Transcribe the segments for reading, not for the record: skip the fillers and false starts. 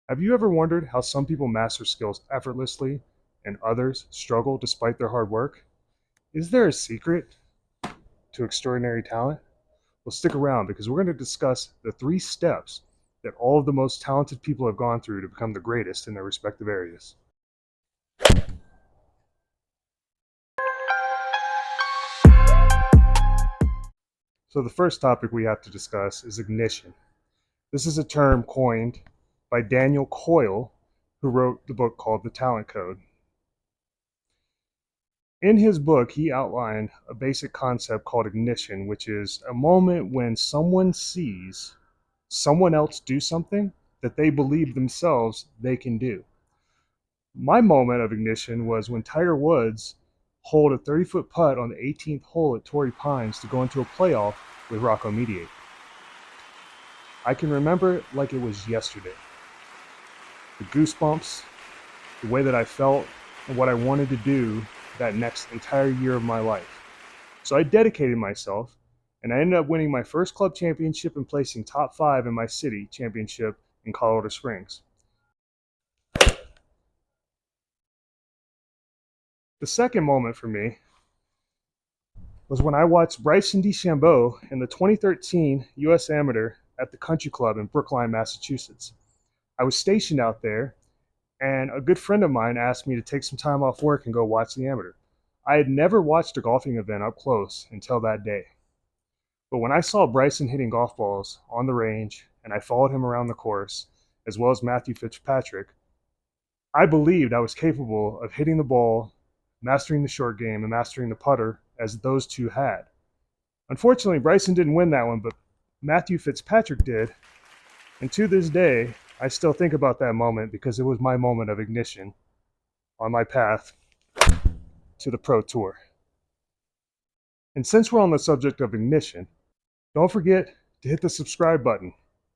Have you ever wondered how some people master skills effortlessly and others struggle despite their hard work? Is there a secret to extraordinary talent? Well, stick around because we're going to discuss the 3 steps that all of the most talented people have gone through to become the greatest in their respective areas. So, the first topic we have to discuss is ignition. This is a term coined by Daniel Coyle, who wrote the book called The Talent Code. In his book, he outlined a basic concept called ignition, which is a moment when someone sees someone else do something that they believe themselves they can do. My moment of ignition was when Tiger Woods holed a 30-foot putt on the 18th hole at Torrey Pines to go into a playoff with Rocco Mediate. I can remember it like it was yesterday. The goosebumps, the way that I felt, and what I wanted to do that next entire year of my life. So I dedicated myself, and I ended up winning my first club championship and placing top 5 in my city championship in Colorado Springs. The second moment for me was when I watched Bryson DeChambeau in the 2013 U.S. Amateur at the Country Club in Brookline, Massachusetts. I was stationed out there, and a good friend of mine asked me to take some time off work and go watch the Amateur. I had never watched a golfing event up close until that day. But when I saw Bryson hitting golf balls on the range and I followed him around the course, as well as Matthew Fitzpatrick, I believed I was capable of hitting the ball, mastering the short game, and mastering the putter as those two had. Unfortunately, Bryson didn't win that one, but Matthew Fitzpatrick did. And to this day, I still think about that moment because it was my moment of ignition on my path to the Pro Tour. And since we're on the subject of ignition, don't forget to hit the subscribe button,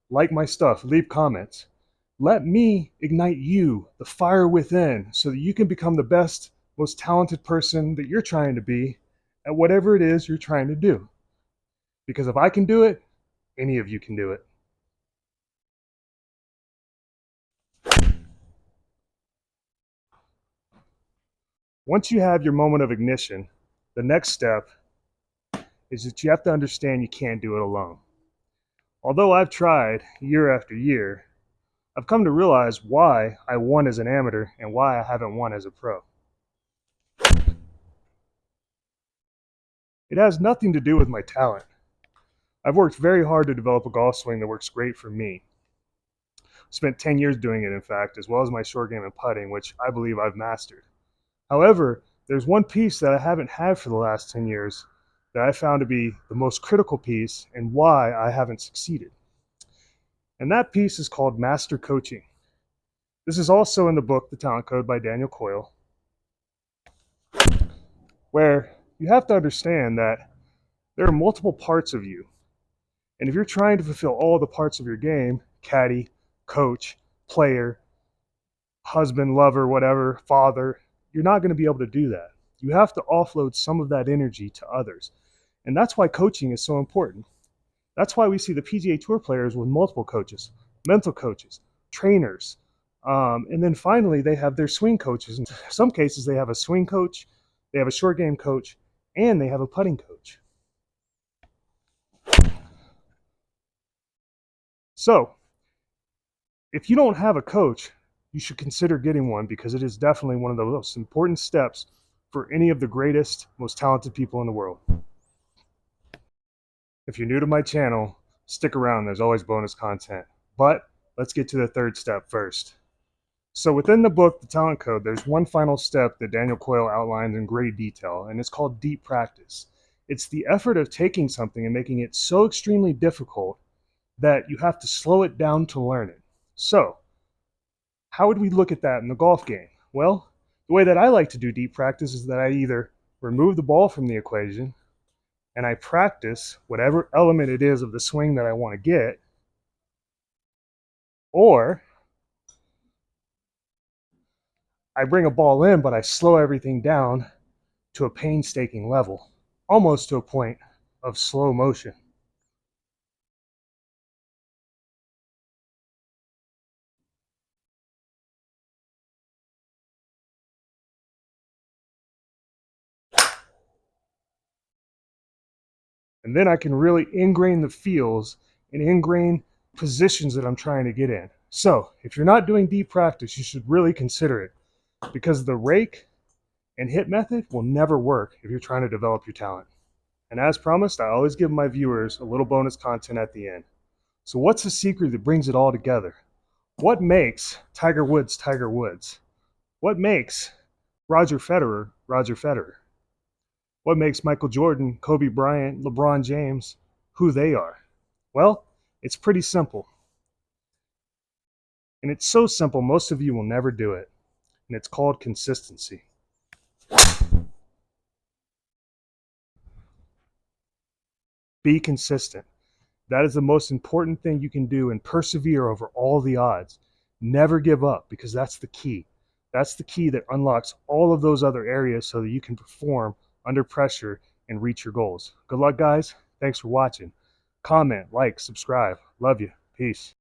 like my stuff, leave comments. Let me ignite you, the fire within, so that you can become the best, most talented person that you're trying to be at whatever it is you're trying to do. Because if I can do it, any of you can do it. Once you have your moment of ignition, the next step is that you have to understand you can't do it alone. Although I've tried year after year, I've come to realize why I won as an amateur and why I haven't won as a pro. It has nothing to do with my talent. I've worked very hard to develop a golf swing that works great for me. Spent 10 years doing it, in fact, as well as my short game and putting, which I believe I've mastered. However, there's one piece that I haven't had for the last 10 years that I found to be the most critical piece and why I haven't succeeded. And that piece is called master coaching. This is also in the book, The Talent Code by Daniel Coyle, where you have to understand that there are multiple parts of you. And if you're trying to fulfill all the parts of your game, caddy, coach, player, husband, lover, whatever, father, you're not going to be able to do that. You have to offload some of that energy to others. And that's why coaching is so important. That's why we see the PGA Tour players with multiple coaches, mental coaches, trainers. And then finally, they have their swing coaches. In some cases, they have a swing coach, they have a short game coach, and they have a putting coach. So, if you don't have a coach, you should consider getting one because it is definitely one of the most important steps for any of the greatest, most talented people in the world. If you're new to my channel, stick around. There's always bonus content. But let's get to the third step first. So within the book, The Talent Code, there's one final step that Daniel Coyle outlines in great detail, and it's called deep practice. It's the effort of taking something and making it so extremely difficult that you have to slow it down to learn it. So, how would we look at that in the golf game? Well, the way that I like to do deep practice is that I either remove the ball from the equation and I practice whatever element it is of the swing that I want to get, or I bring a ball in, but I slow everything down to a painstaking level, almost to a point of slow motion. And then I can really ingrain the feels and ingrain positions that I'm trying to get in. So if you're not doing deep practice, you should really consider it, because the rake and hit method will never work if you're trying to develop your talent. And as promised, I always give my viewers a little bonus content at the end. So what's the secret that brings it all together? What makes Tiger Woods Tiger Woods? What makes Roger Federer Roger Federer? What makes Michael Jordan, Kobe Bryant, LeBron James who they are? Well, it's pretty simple. And it's so simple, most of you will never do it. And it's called consistency. Be consistent. That is the most important thing you can do, and persevere over all the odds. Never give up, because that's the key. That's the key that unlocks all of those other areas so that you can perform under pressure and reach your goals. Good luck, guys. Thanks for watching. Comment, like, subscribe. Love you. Peace.